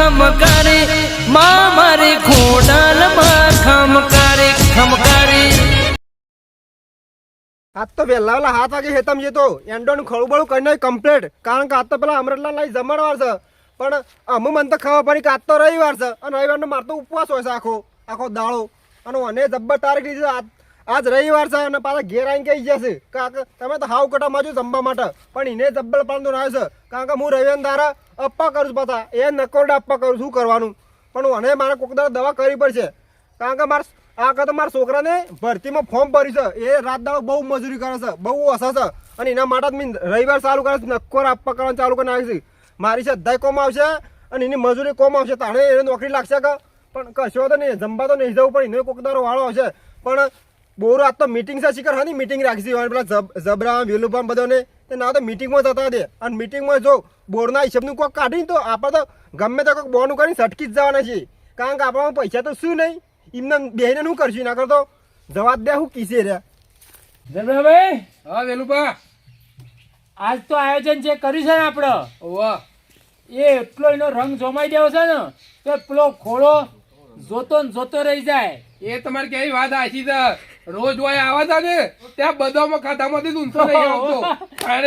ખમકારે માં મારી ખોડાલમાં ખમકારે ખમકારે. આજ તો વહેલા વહેલા 7 વાગે હેતમ જતો એન્ડોનું ખળું બળું કરીને કમ્પ્લીટ, કારણ કે આજ તો પેલા અમરતલાલ લઈ જમણવાર છે. પણ અમુક મને તો ખબર પડી કે આજ તો રવિવાર છે અને રવિવારનો મારે તો ઉપવાસ હોય છે આખો દાડો. અને મને જબ્બર તારીખ દીધી આજ રવિવાર છે અને પાછા ઘેર આવીને કહી જશે કે તમે તો હાવ કટા માજો જમવા માટે, પણ એને જબ્બર પાડતો ના છે કારણ કે હું રવિવાર દારા અપ્પા કરું છું, પાછા એ નકોરડા અપ્પા કરું શું કરવાનું. પણ મને મારે કોક દાડો દવા કરવી પડશે કારણ કે મારા મારા છોકરાને ભરતીમાં ફોર્મ ભર્યું છે. એ રાત દાડો બહુ મજૂરી કરે છે, બહુ ઓછા છે અને એના માટે મેં રવિવાર ચાલુ કરે છે, નક્કોર આપવા કરવાનું ચાલુ કરી નાખી છે. મારી શ્રદ્ધાય કોમ આવશે અને એની મજૂરી કોમ આવશે, તાણે એને નોકરી લાગશે કે. પણ કશો તો નહીં, જમવા તો નહીં જવું પણ એને કોક દાડો વાળો આવશે. પણ બહુ રાત તો મિટિંગ છે, શીખર હા મિટિંગ રાખી છે પેલા જબરા વેલુપા બધાને ના તો મિટિંગમાં જતા દે. અને મિટિંગમાં જો બોર્ડના હિસાબનું કોઈક કાઢીને તો આપણે તો ગમે તે કોઈક બોર્ડનું કરીને સટકી જ જવાના છીએ, કારણ કે આપણામાં પૈસા તો શું નહીં, એમને બેહીને શું કરશું ના કરતો જવાબ દે શું કીસે રે. જબરાભાઈ, હા વેલુબા, આજ તો આયોજન જે કર્યું છે ને આપણે, વાહ, એ એટલો એનો રંગ જમાઈ દેવો છે ને કે પેલો ખોળો જોતો ને જોતો રહી જાય. એ તમારે કેવી વાત આશી છે. રોજ હોય આવા હતા ને ત્યાં બધામાં ખાતામાંથી ઊંચો નહીં આવતો.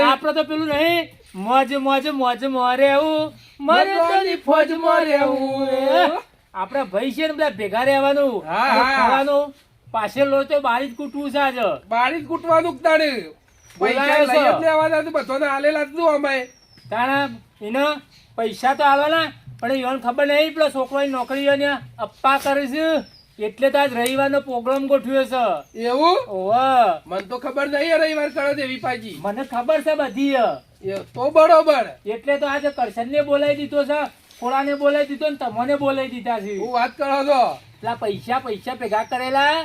આપડે તો પેલું નહીં, મોજ મોજ મોજ મોરે આવું મારે તારી ફોજ મોરે આવું. આપડે ભાઈ છે ને બધા ભેગા રહેવાનું, હા, હા. ખાવાનું, પાછળ લો તો બારી જ કૂટવું છે આજે. બારી જ કૂટવાનું તાણે પૈસા લઈ જ લેવાના તો બધાને આલેલા જ શું અમે તાણા એને પૈસા તો આલવાના, પણ એને ખબર નહીં પેલો છોકરો નોકરી અપ્પા કરે છે એટલે તો આજ રવિવારનો પ્રોગ્રામ ગોઠવ્યો છે. એવું? ઓહ, મને તો ખબર નહીં રવિવાર કરો દેવી પાજી. મને ખબર છે બધી. તો બરોબર. એટલે તો આજે કરશનને બોલાવી દીધો છે, ખોળાને બોલાવી દીધો ને તમને બોલાવી દીધા છે. હું વાત કરો છો પેલા પૈસા ભેગા કરેલા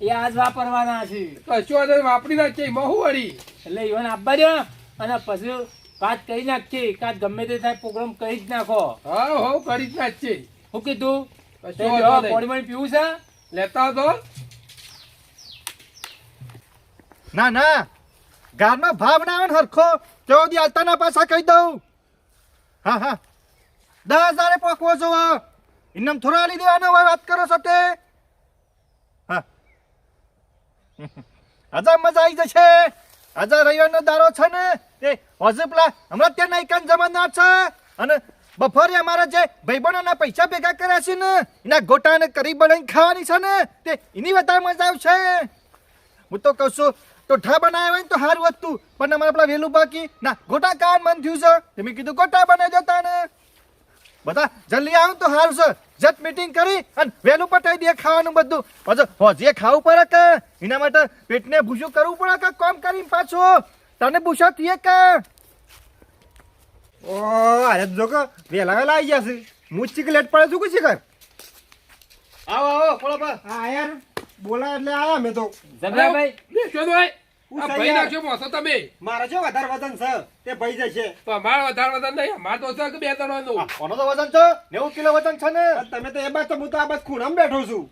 એ આજ વાપરવાના છે. કશું વાંધો નહીં, વાપરી નાખીએ એમાં હું વળી. એટલે ઈવન આપવા દો અને પછી વાત કરી નાખીએ કાચ ગમે તે થાય પ્રોગ્રામ કરી જ નાખો. હા હો કરી જ નાખીએ. શું કીધું? કશું વાંધો નહીં. પાણી પીવું છે? લેતા હતો. ના ના ગારનો ભાવ ના આવે ને હરખો તેઓ દી આલતાના પાછા કહી દઉં. હા હા 10,000 પોકવો છો ઇનામ થોડા આલી દેવાનો હોય, વાત કરો છો તે. હા આજે મજા આવી જશે. આજે રવિવારનો દારો છે ને તે હજુ પેલા હમણાં ત્યાં નાઈકાન જમાના છે અને બપોરે અમારા જે ભાઈબંધોના પૈસા ભેગા કર્યા છે ને એના ગોટાને કરી બનાવીને ખાવાની છે ને તે એની વધારે મજા આવશે. હું તો કહું છું ટોઠા બનાવ્યા હોય ને તો સારું હતું, પણ અમારા પેલા વેલું બાકી ના ગોટા કાન મન થયું છે તે મેં કીધું ગોટા બનાવી દેતા ને બધા જલ્દી આવું તો સારું છે. જત મીટિંગ કરી અને વહેલું પટાઈ દે ખાવાનું બધું. પછી જે ખાવું પડે કે એના માટે પેટને ભૂસું કરવું પડે કે કામ કરીને પાછું તને ભૂસા થઈએ કે. ઓ અરે જો કે વહેલા આવી ગયા છે, મુચ્ચી કે લેટ પડે શું કુછી કર. આવો આવો ખોળા હા યાર બોલા એટલે આયા મેં તો. જબરાભાઈ, બેસો તો ભાઈ. આ ભાઈ નાખ્યો મોસો તમે. મારા જો વધારે વજન છે તે ભાઈ જશે. તો અમારે વધારે વજન નહીં, અમારે તો છે કે 2 ટનનું. કોનો તો વજન છે 90 કિલો વજન છે ને. તમે તો એ બાદ તો હું તો આ બાદ ખૂણામાં બેઠો છું.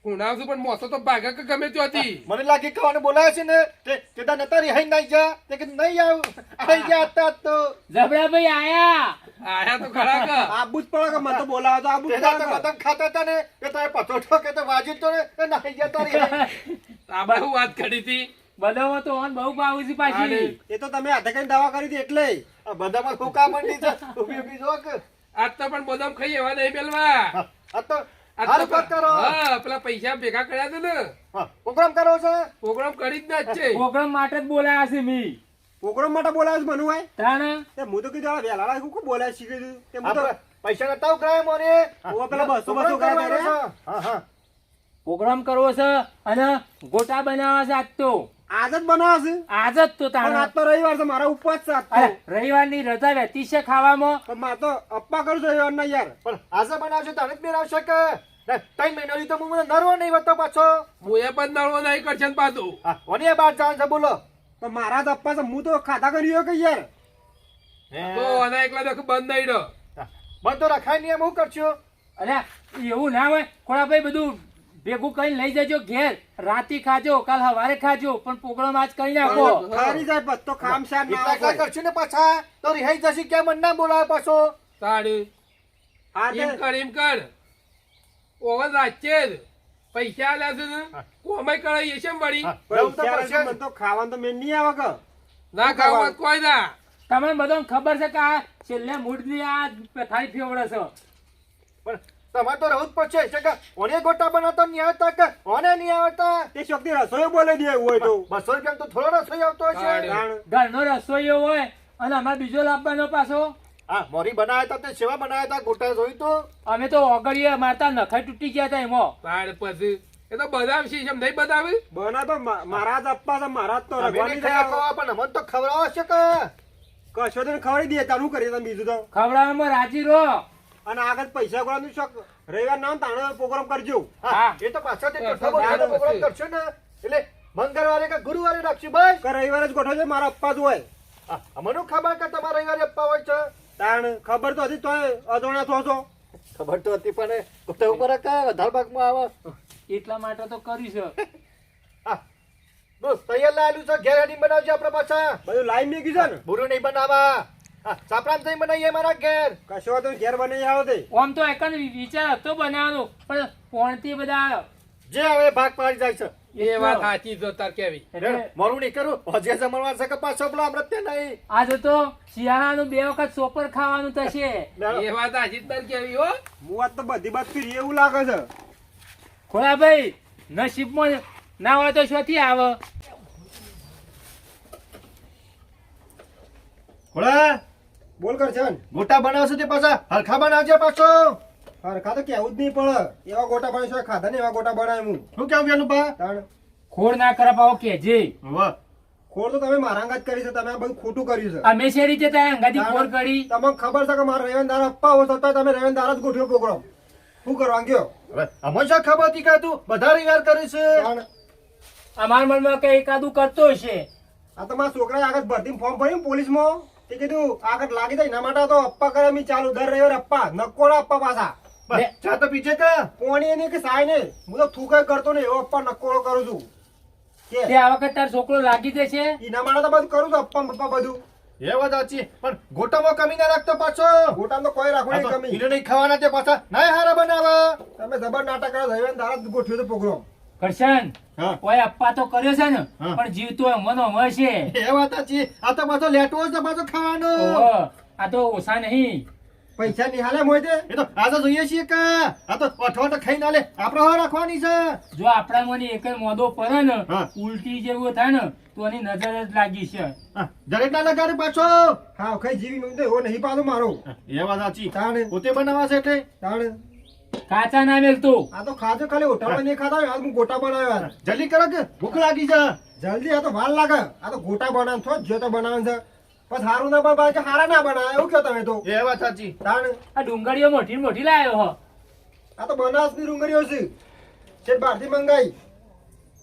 કુણાવ છું પણ મોસો તો ભાગા કે ગમે તે હતી. મને લાગી કવાને બોલાયા છે ને તે કેદા નતા રિહાઈ નાઈ જા તે કે નહીં આવ આઈ ગયા હતા તો. જબરાભાઈ આયા. આયા તો ખરા કે આબુ જ પડે કે મને તો બોલાવા તો આબુ જ પડે. મતમ ખાતા હતા ને કે તારે પચોટો કે તો વાજી તો ને એ નાઈ જતા રિહાઈ. આપણે શું વાત કરી હતી? બધામાં તો ઓન બહુ પાવું છે પાછી. એ તો તમે હાથે કઈ દવા કરી હતી એટલે આ બધામાં ફૂકા મંડી છે ઉભી ઉભી જો કે આજ તો પણ બદામ ખાઈ એવા નહીં પેલવા. આ તો આજ હારું તો વાત કરો. હા પેલા પૈસા ભેગા કર્યા હતા ને પ્રોગ્રામ કરો છો. પ્રોગ્રામ કરી જ ના જ છે. પ્રોગ્રામ માટે જ બોલાયા છે મી. પ્રોગ્રામ માટે બોલાવ્યો છે મનુભાઈ. તાણા તે હું તો કીધું વેલાળા શું બોલાય શીખી દીધું તે હું તો પૈસા નતા ઉઘરાય મોરે. ઓ પેલા 200 ઉઘરાય. હા હા પ્રોગ્રામ કરવો છે અને ગોટા બનાવવા છે આજ તો. આજ જ બનાવે છે. આજ જ તો પણ તાણા. આજ તો રવિવાર છે, મારા ઉપવાસ છે આજ તો. અરે રવિવારની રજા વહેતી છે ખાવામાં. પણ મારે તો અપ્પા કરું છું રવિવારના યાર. પણ આજે બનાવશે તારે જ મેળવશે કે 3 મહિનાની તો હું મને નરવો નહીં વધતો પાછો. હું એ પણ નળવો નહીં કરશે ને પાછું. કોની બાર જાણ છે બોલો. પણ મારા જ અપ્પા છે, હું તો ખાતા કર્યો કે યાર. તો આના એકલા દેખ બંધ નહીં રહ્યો. બંધ તો રખાય નહીં એમ હું કરશો. અરે એવું ના હોય ખોડાભાઈ, બધું ભેગું કરીને લઈ જજો ઘેર, રાતી ખાજો કાલ સવારે ખાજો, પણ પ્રોગ્રામ આજ કરી નાખો. ખારી જાય બસ તો ખામ શામ ના એટલા કરશું ને પાછા તો રિહાઈ જશે કે મને ના બોલાવે પાછો. તાળી હા તે એમ કર ઓવર રાખજે જ. પૈસા આલ્યા છે ને કોમાઈ કરાવીએ છે વળી. પૈસા મને તો ખાવાનું તો મેં નહીં આવે કે ના ખાવા કોઈ ના. તમને બધાને ખબર છે કે આ છેલ્લે મૂળની આ થાળી ફેવડે છે. પણ તમારે તો રહું જ પડશે છે કે ઓને ગોટા બનાવતો નહીં આવતા કે ઓને નહીં આવતા. તે શક્તિ રસોઈ બોલે દે એવું હોય તો 200 રૂપિયા તો થોડો રસોઈ આવતો હશે. તાણે. ઘરનો રસોઈયો હોય અને અમારે બીજો લાવવાનો પાછો. હા મોરી બનાવ્યા હતા તે સેવા બનાવ્યા હતા ગોટા જોઈ તો. અમે તો ઓગળીએ મારતા નખાઈ તૂટી ગયા હતા એમાં. તાણ પછી એ તો બદામશી છે એમ નહીં બતાવે. બના તો મારા જ અપ્પા છે મારા જ તો અમે રગવાની નહીં ખાયા થયા ખવા, પણ અમને તો ખવડાવો છે કે કશો તો ખવડી દે તારું કરીએ તમે બીજું તો ખવડાવવામાં રાજી રહો. અને આગળ પૈસા ગોળાનું શોખ રવિવાર નામ તાણે પ્રોગ્રામ કરજો હા એ તો પાછળથી ચોથા બોલાનો પ્રોગ્રામ કરશે ને એટલે મંગળવારે કે ગુરુવારે રાખશું બસ. કે રવિવારે જ ગોઠવજો મારા અપ્પા જ હોય હા, અમને ખબર કે તમારે રવિવારે આપવા હોય છે. તાણ ખબર તો હતી તોય અજોણા થો છો ખબર તો હતી પણ ગોટા ઉપર કે વધારે ભાગમાં આવે. એટલા માટે તો કર્યું છે. હા બસ તૈયાર લાયેલું છે ઘેર હેડી બનાવજો આપણે પાછા. બધું લાઈન મેં કીધું ને બુરું નહીં બનાવવા. હા સાપરામ થઈ બનાવીએ મારા ઘેર. કશો તો ઘેર બનાવી આવો તે આમ તો એક જ વિચાર હતો બનાવવાનો પણ પોણથી બધા જે હવે ભાગ પાડી જાય છે. એ વાત સાચી જો તાર કેવી. એટલે મોરું નહીં કરું હજી જમણવાર છે કે પાછો પેલો આપણે ત્યાં નહીં. આજે તો શિયાળાનું 2 વખત સોપર ખાવાનું થશે. એ વાત સાચી તાર કેવી હો. હું વાત તો બધી બાત કરી એવું લાગે છે ખોળાભાઈ નસીબમાં ના હોય તો શોથી આવે. ખોળા બોલ કર છે ગોટા બનાવશે તે પાછા હરખા બનાવજે પાછો. હરખા તો કેવું જ નહીં પડે એવા ગોટા બનાવી છે ખાધા ને એવા ગોટા બનાવે હું શું કેવું પેલું બા? તાણ ખોડ ના કરે પાવો કેજે. વાહ. ખોડ તો તમે મારા અંગાત કરી છે તમે આ બધું ખોટું કર્યું છે અમે શેરી રીતે ત્યાં અંગાથી ખોડ કરી. તમને ખબર છે કે મારા રવિવાર અપ્પા હોય છતાં તમે રવિવાર જ ગોઠવ્યો પ્રોગ્રામ શું કરવા ગયો હવે અમને શું ખબર હતી કે તું બધા રિવાર કરે છે? તાણ અમારા મનમાં કઈ એકાદું કરતો હશે. આ તો મારા છોકરાએ આગળ ભરતી ફોર્મ ભર્યું પોલીસમાં તે કીધું આગળ લાગી જાય એના માટે તો અપ્પા કરે એમ ચાલુ દર રવિવારે અપ્પા નકોડા અપ્પા પાછા બસ, ચા તો પીજે કે પોણી એની કે સાય ને હું તો થૂકાઈ કરતો ને એવો અપ્પા નકોડો કરું છું કે તે આ વખત તાર છોકરો લાગી જશે. એના માટે તો બધું કરું છું અપ્પા પપ્પા બધું એ વાત સાચી પણ ગોટામાં કમી ના રાખતો પાછો. ગોટામાં તો કોઈ રાખો આ નહીં તો કમી હીરો નહીં ખાવાના તે પાછા ના હારા બનાવે. તમે જબર નાટક કરો રવિવાર દારા જ ગોઠવ્યો તો પ્રોગ્રામ કરશન હા ઓય અપ્પા તો કર્યો છે ને હા. પણ જીવતો મનો હશે. એ વાત સાચી આ તો પાછો લેટવો છે પાછો ખાવાનો. ઓહો, આ તો ઓછા નહીં. પૈસા નિહાલે મોય દે એ તો આ તો જોઈએ છીએ કે આ તો અઠવાટ ખાઈ નાલે આપણે હવા રાખવાની છે. જો આપણા મને એક જ મોદો પડે ને હા. ઉલટી જેવું થાય ને તો એની નજર જ લાગી છે. હા, જગત ના લગાડે પાછો. હા ખાઈ જીવી નું તો એવો નહીં પાડો મારો એ વાત સાચી તાણે પોતે બનાવવા છે એટલે તાણે કાચા ના મેલતું. આ તો ખાજો ખાલી હોટલમાં નહીં ખાતા હોય, આજ હું ગોટા બનાવ્યા જલ્દી કરો કે ભૂખ લાગી છે. જલ્દી આ તો વાર લાગે આ તો ગોટા બનાવ છો જે તો બનાવે છે પણ સારું ના બનાવે કે સારા ના બનાવે એવું કયો તમે તો એ વાત સાચી. તાણ આ ડુંગળીઓ મોટી ને મોટી લાવ્યો હો. આ તો બનાસની ડુંગળીઓ છે બહારથી મંગાઈ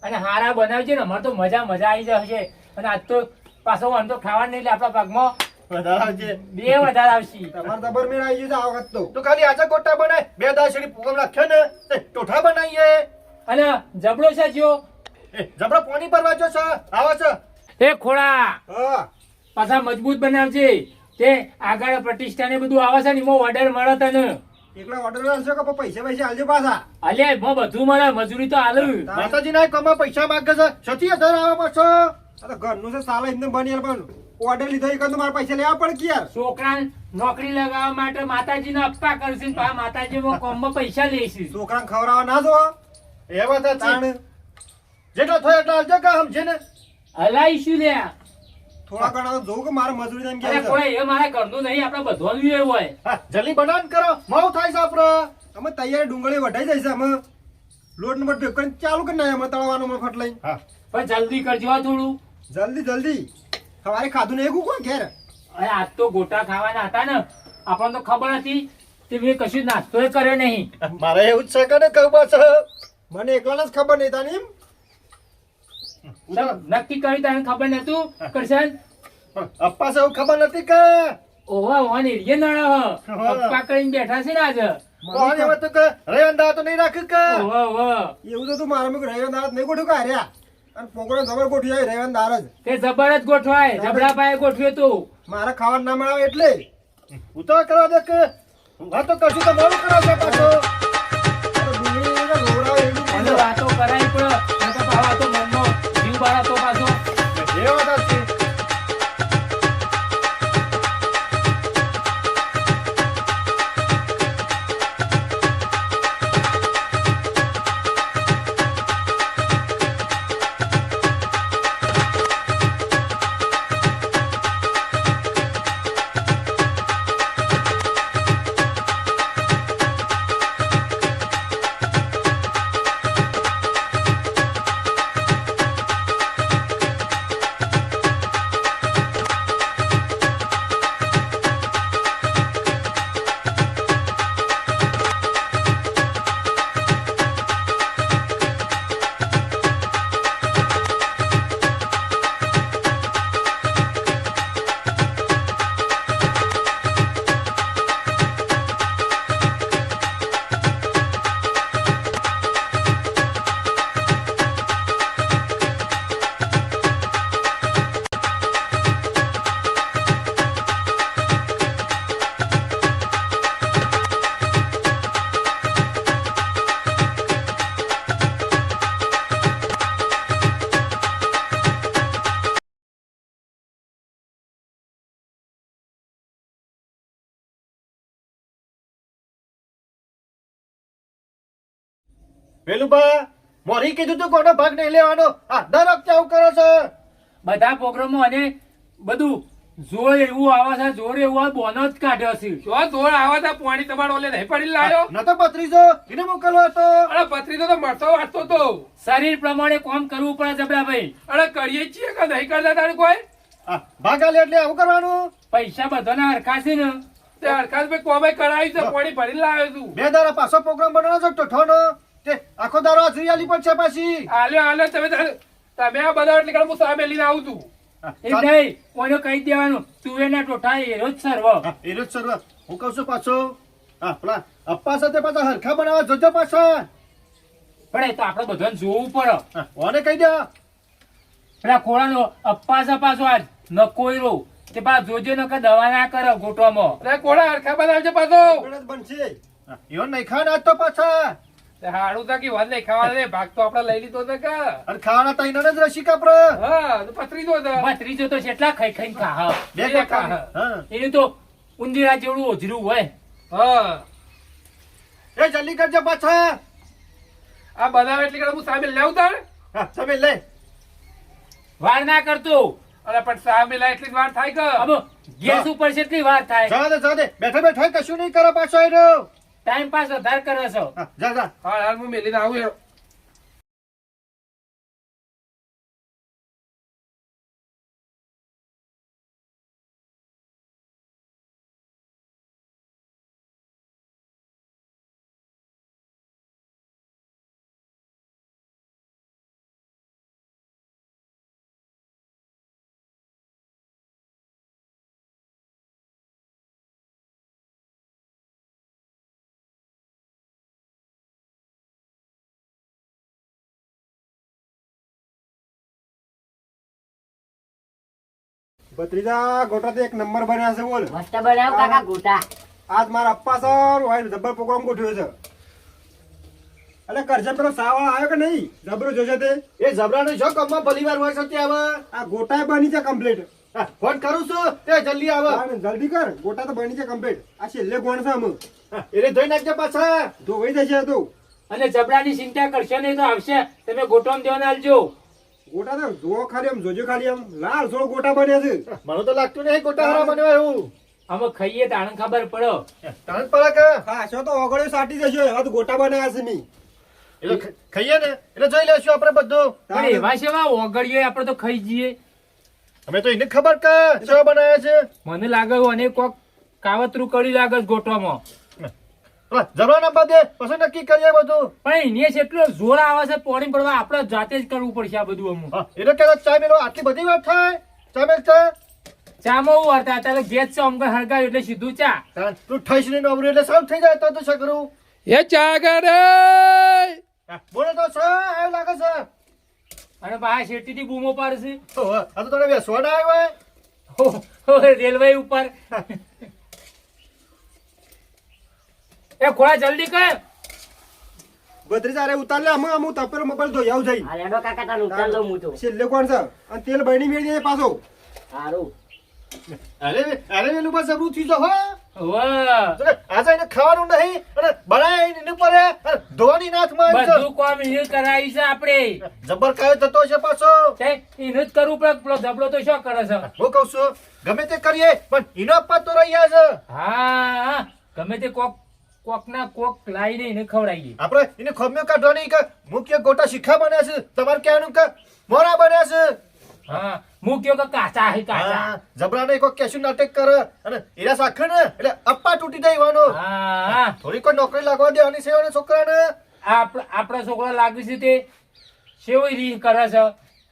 અને હારા બનાવજે ને અમારે તો મજા આવી જશે. અને આજ તો પાછો આમ તો ખાવાનું નહીં એટલે આપણા ભાગમાં વધારે આવજે. 2 વધારે આવશે. તમારે જબર મેળ આવી ગયું છે આ વખત તો તું ખાલી આજે ગોટા બનાય 2 દાશડી પ્રોગ્રામ રાખ્યો ને તે ટોઠા બનાવીએ. અને જબડો છે જો એ જબરો પાણી ભરવા જો છે આવો છે. એ ખોળા હા પાછા મજબૂત બનાવજે. તે આગળ પ્રતિષ્ઠાને બધું આવે છે ને એમાં ઓર્ડર મળે તને. એકલા ઓર્ડર આવશે કે પૈસા આલજો પાછા અલ્યા એમાં બધું મળે, મજૂરી તો હાલ. માતાજી ના કમા પૈસા માંગે છે 6000 આવે પાછો. આ તો ઘરનું છે સાલા એમને બની પણ ઓર્ડર લીધો એક તો મારા પૈસા લેવા પડે કે યાર છોકરા નોકરી લગાવવા માટે માતાજીને અપ્પા કરશે ને પાછા માતાજી કોમમાં પૈસા લેશે. છોકરાને ખવડાવવા ના જો એ વાત તાણ સાચી. જેટલો થાય એટલો આવજો કે સમજે ને. હલાઈશું લ્યા. થોડા ઘણા તો જોઉં કે મારે મજૂરી એમ અરે કે કોઈ એ મારે ઘરનું નહીં, આપણે બધવાનું એવું હોય. હા, જલ્દી બનાન કરો મોડું થાય છે આપડે. અમે તૈયાર ડુંગળી વઢાઈ જાય છે અમે લોટ નંબર ભેગ કરીને ચાલુ કરી નાખે અમે તળવાનું અમે ફટ લઈને હા પણ જલ્દી કરજો હો થોડું. જલ્દી સવારે ખાધું ને એવું કોણ ઘેર અરે આજ તો ગોટા ખાવાના હતા ને, આપણને તો ખબર હતી તે મેં કશું નાસ્તો કર્યો નહીં. મારે એવું જ છે કે ને કહું બસ. મને એકલાને જ ખબર નહીં તાની નક્કી કર્યું તને ખબર નતું કરશન? અપ્પા છે એવું ખબર નથી કે ઓવા ઓન એરિયે નળો હ. પપ્પા કરીને બેઠા છે ને આજે. કોણ હવે તો કે રે અંદા તો નહીં રાખ્યું કે. ઓવા ઓવા એવું તો તું મારા મેં રવિવાર દાર જ નહીં ગોઠ્યું કે હાર્યા અને પોકળો જબર ગોઠવી આવી રવિવાર દાર જ તે જબર જ ગોઠવાય. જબડા પાયે ગોઠવ્યો તું. મારે ખાવાનું ના મળે એટલે ઉતાવળ કરવા દે કે વાત તો કરશું તો મોડું કરાવશે પાછો. અરે ડુંગળી લોવરાવે એવું અને કીધું. વાતો કરાય પણ નકર પાછા તો મનમાં જીવ બાળા તો પાછો એ વાત હશે. વેલુભા મોરી કીધું તું કોનો ભાગ નહીં લેવાનો. આ દર વખતે આવું કરો છો. બધા પ્રોગ્રામો અને બધું જોર એવું આવે છે જોર એવું આવે બોનો જ કાઢ્યો છે જો ધોળ આવા તા પાણી તમારો ઓલે નહીં પડી લાયો. નતો પત્રીજો એને મોકલવો હતો. અરે પથરી તો મરતો વાંચતો તો. શરીર પ્રમાણે કામ કરવું પડે જબરાભાઈ. અરે કરીએ જ છીએ કે નહીં કરતા તારે કોઈ. આ ભાગ આલે એટલે આવું કરવાનું. પૈસા બધાના હરખા છે ને તે હરખાત ભાઈ કોમે કરાવી છે પાણી ભરી લાવ્યો તું. 2 દાડા પાછો પ્રોગ્રામ બનાવવાનો છે ટોઠોનો. તે આખો દાડો હાજરી આલી પડશે પાછી. આલ્યો તમે આ બધા એટલે હું સામે લઈને આવું તું. એ નહીં કોઈને કહી દેવાનું તુવેરના ટોઠા એનો જ સર્વ. હા, એનો જ સર્વ. હું કહું છું પાછો હા પેલા અપ્પા સાથે પાછા હરખા બનાવવા જોજો પાછા. પણ એ તો આપણે બધાને જોવું પડે. હા, ઓને કહી દે. પેલા ખોળાનો અપ્પા છે પાછો આજ નકોયરો તે પાછો જોજો ન કે દવા ના કરે ગોટવામાં. અરે કોડા હરખા બનાવજો પાછો. આગળ જ બનશે. હા, એવો નહીં ખાવાના આજ તો પાછા. તે હાડું તા કે વાત નહીં ખાવા દે ભાગ તો આપણે લઈ લીધો તો કે. અને ખાવાના તૈયાર જ રસી કાપરે. હા તો પથરી દો તો. ભત્રીજો તો કેટલા ખાઈ ખાઈને ખા. બે બે કાકા. ખા. હા. એનું તો ઉંદીરા જેવડું ઓજરું હોય. હા એ જલ્દી કરજો પાછા. આ બનાવે એટલે કે હું સામે લેવું તાર. હા, તમે લે. વાર ના કરતો. અરે પણ સામે લાય એટલી જ વાર થાય કે. હવે ગેસ ઉપર કેટલી વાર થાય. જા દે બેઠા બેઠા કશું નહીં કરો પાછો આવ્યો. ટાઈમ પાસ વધારે કરે છો. હા, જા જા. હા હાલ હું મેલીને આવું યાર. ભત્રીજા ગોટા તો એક નંબર બન્યા છે બોલ. મસ્ત બનાવ કાકા ગોટા. આજ મારા અપ્પા સર હોય જબ્બર પ્રોગ્રામ ગોઠવ્યો છે. એટલે કરજણ પેલો સાવળ આવ્યો કે નહીં જબરો જોશે તે. એ જબરાનો છો કમમાં ભલીવાર હોય છે ત્યાં હવે. આ ગોટા બની છે કમ્પ્લીટ. હા, ફોન કરું છું તે જલ્દી આવે. જલ્દી કર ગોટા તો બની છે કમ્પ્લીટ. આ છેલ્લે ગોણ છે અમે હા, એને ધોઈ નાખજે પાછા. ધોવાઈ જશે તો. અને જબડાની ચિંતા કરશો નહીં તો આવશે. તમે ગોટોમ દેવાના આલજો. ગોટા તો જો ખાલી આમ જોજો ખાલી આમ લાલ સોળ ગોટા બન્યા છે. મને તો લાગતું નહીં ગોટા હારા બન્યો એવું. અમે ખાઈએ તાણ ખબર પડો. તાણ પડે કે ખાશો તો ઓગળ્યો સાટી જશો. હવે તો ગોટા બનાવ્યા છે નહીં. એટલે ખાઈએ ને એટલે જોઈ લેશું આપણે બધું. પણ એવા સેવા ઓગળીએ આપણે તો ખાઈ જઈએ. અમે તો એને ખબર કે શું બનાવ્યા છે. મને લાગે અને કોક કાવતરું કરી લાગે છે ગોટવામાં. પેલા જબરાના બાદે પછી નક્કી કરીએ બધું. પણ એને એટલો જોર આવે છે પાણી પડવા આપણે જાતે જ કરવું પડશે આ બધું અમુક. હા, એટલે કે ચા મેલો આટલી બધી વાત થાય. ચા મેલ ચા. ચામાં હું વાર્તા અત્યારે ગેસ છે અમુક હળગાવ્યું એટલે સીધું ચા. તાણ તું ઠઈશ નહીં નવરું એટલે સાવ થઈ જાય તો શું કરું. એ ચાગર હા, બોલે તો છે એવું લાગે છે. અને બહાર શેઠીથી બૂમો પાડશે. ઓહો, આ તો તને બેસવા ના આવ્યો હોય. રેલવે ઉપર એ ખોળા જલ્દી કર. બત્રીસ અરે ઉતાર લે અમુક તપેલો મોબાઈલ ધોઈ આવું જઈ આ લેડો કાકા તારું ઉતાર લઉં હું તો. છેલ્લે કોણ છે અને તેલ બની મેળી દે પાછો સારું. અરે એનું બસ જબરું થઈ જાવ હો વાહ. આજે એને ખાવાનું નહીં અને બનાય એને પડે અને ધોવાની નાથમાં આવી બધું કામ એને કરાવી છે આપણે. જબર કાયો થતો છે પાછો તે એનું જ કરવું પડે. પેલો જબલો તો શું કરે છે? હું કઉ છું ગમે તે કરીએ પણ એનો અપ્પા તો રહી છે હા, ગમે તે કોક ના કોક લાઈને એને ખવડાવીએ. આપણે એને ખમ્યો કાઢવાની કે મુખ્ય ગોટા શીખા બન્યા છે તમારે કહેવાનું કે મોરા બન્યા છે હા, મૂક્યો કે કાચા હે કાચા. હા, જબરાને કોઈ કેશું નાટક કરે અને એના સાખે ને એટલે અપ્પા તૂટી જાય વાનો હા, થોડી કોઈ નોકરી લાગવા દેવાની છે અને છોકરાને આપણા છોકરા લાગે છે તે સેવી રી કરે છે.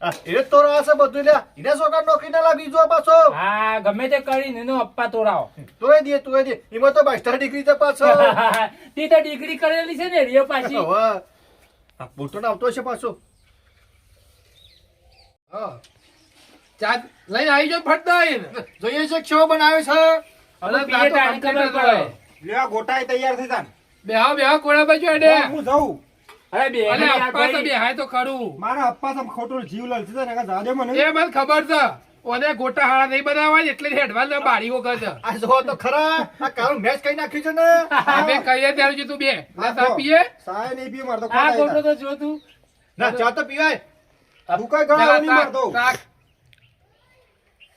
હા, એ જ તો રહે છે બધું લ્યા એના છોકરા નોકરી ના લાગી જો પાછો હા, ગમે તે કરીને એનો અપ્પા તોડાવો. તોય દે એમાં તો માસ્ટર ડિગ્રી છે પાછો તે તો ડિગ્રી કરેલી છે ને રિયો પાછી. હવે આ મોટો ના આવતો છે પાછો હા ચા લઈને આવી જાઓ ફટ દઈને. જોઈએ છે કેવો બનાવે છે હવે પીએ તાણે ખબર પડે. લે આ ગોટા તૈયાર થઈ જા બેહો કોણા બાજુ અડે. હું જાઉં અરે બે અને યાર અપ્પા તો ભાઈ. બેહાય તો ખરું. મારા અપ્પા તો ખોટું જીવ લલચી છે ને જાદે મને એ મને ખબર છે ઓને ગોટા હાળા નહીં બનાવવા એટલે હેડવાલ ના બારીઓ કરે છે. આ જો તો ખરા આ કાળું મેચ કઈ નાખ્યું છે ને અમે કહીએ ત્યારે જો તું બે ના સા પીએ. સાય નહીં પીએ મારતો આ ગોટો તો જો તું. ના ચા તો પીવાય તું કઈ ગળા નહીં ના, મારતો તાક.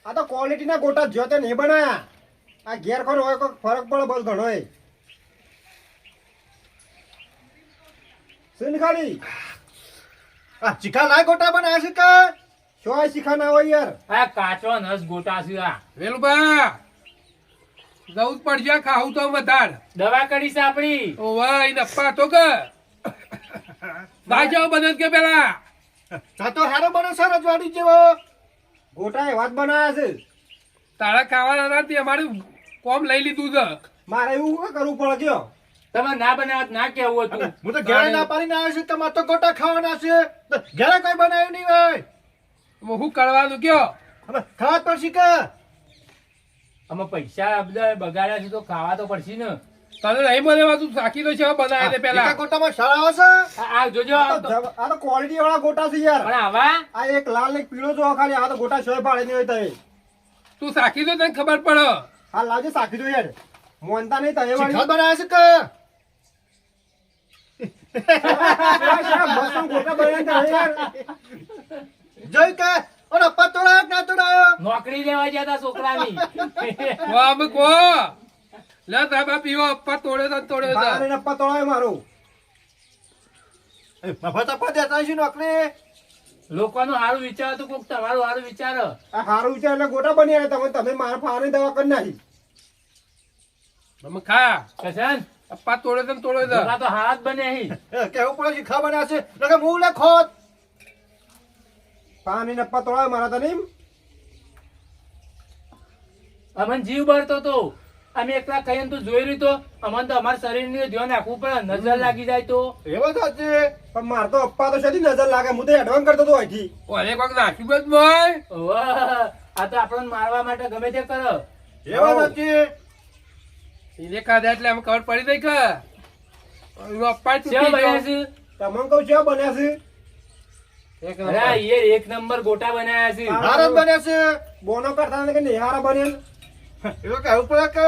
આ તો ક્વોલિટી ના ગોટા જો તે નહીં બનાયા આ ઘેર ખરો હોય કોઈ ફરક પડે બસ ઘણો એ સુન ખાલી આ ચીખા લાય ગોટા બનાવે છે કે શું શીખા ના હોય યાર આ કાચો નસ ગોટા છે આ. વેલુબા જવું જ પડશે ખાવું તો વધાર. દવા કરી છે આપણી. ઓ વાહ એને અપ્પા તો કે બાજો બને કે પેલા ચા તો હારો બને છે રજવાડી જેવો ગોટા એવા જ બનાયા છે તારા ખાવાના નથી અમારું કોમ લઈ લીધું છે. મારે એવું શું કરવું પડે કયો તમે ના બનાવત ના કેવું હતું. હું તો ઘેરે ના પાડીને આવ્યો છું તમારે તો ગોટા ખાવાના છે તો ઘેરે કોઈ બનાવ્યું નહીં હોય હું કરવાનું કયો. હવે ખાવા જ પડશે કે અમે પૈસા બધા બગાડ્યા છે તો ખાવા તો પડશે ને. તને નહીં મને તું સાકી તો છે બનાવે તે પેલા. ચીખા ગોટામાં શાળા છે આ જોજો આ તો ક્વોલિટી વાળા ગોટા છે યાર પણ આવા આ એક લાલ એક પીળો જો ખાલી આ તો ગોટા શોય પાડે નહીં હોય તય તું સાકી તો તને ખબર પડે. આ લાવજે સાખી દો યાર મોનતા નહીં તય ચીખા વાળી બનાવે છે કે મસ્ત ગોટા બનાવ્યા છે યાર જોઈ કે ઓનો અપ્પા તોડાયો કે ના તોડાયો નોકરી લેવા ગયા તા છોકરાની. વાહ અમે કો લે તાબા પીવો અપ્પા તોડે તો તોડે તો. બાર નપ્પા તોડાય મારું મફત અપ્પા દેતા છે નોકરી લોકોનું સારું વિચાર તો કોક તમારું સારું વિચાર. આ હારું વિચાર એટલે ગોટા બની આવ્યા તમે મારા ફાવાની દવા કરી નાખી અમે ખા કશન અપ્પા તોડે તો તોડે તો. લોકા તો હાથ બને અહીં. કેવું પડે ચીખા બનાવે છે નકર મું લે ખોત પાણી નપ્પા તોડાય મારા તો નહીં અમને જીવ બળતો તો અમે એકલા કહીએ ને તું જોઈ રહ્યું તો અમને તો અમારા શરીરનું ધ્યાન રાખવું પડે. નજર લાગી જાય તો એવો સાચે પણ માર તો અપ્પા તો શેથી નજર લાગે હું તો એડવાન્સ કરતો હતો અહીંથી ઓને કોક નાખ્યું બસ બોય. વાહ, આ તો આપણને મારવા માટે ગમે તે કરો. એવો સાચે એને ખાધા એટલે અમે ખબર પડી ગઈ કે એનો અપ્પા તૂટી શેમાં બન્યા ગયો. છે? તમને કહું છું બન્યા છે એક અરે નંબર. એ એક નંબર ગોટા બનાયા છે. હારત બને છે બોનો કરતા ને કે નિહારા બન્યા એવો કેવું પડે કે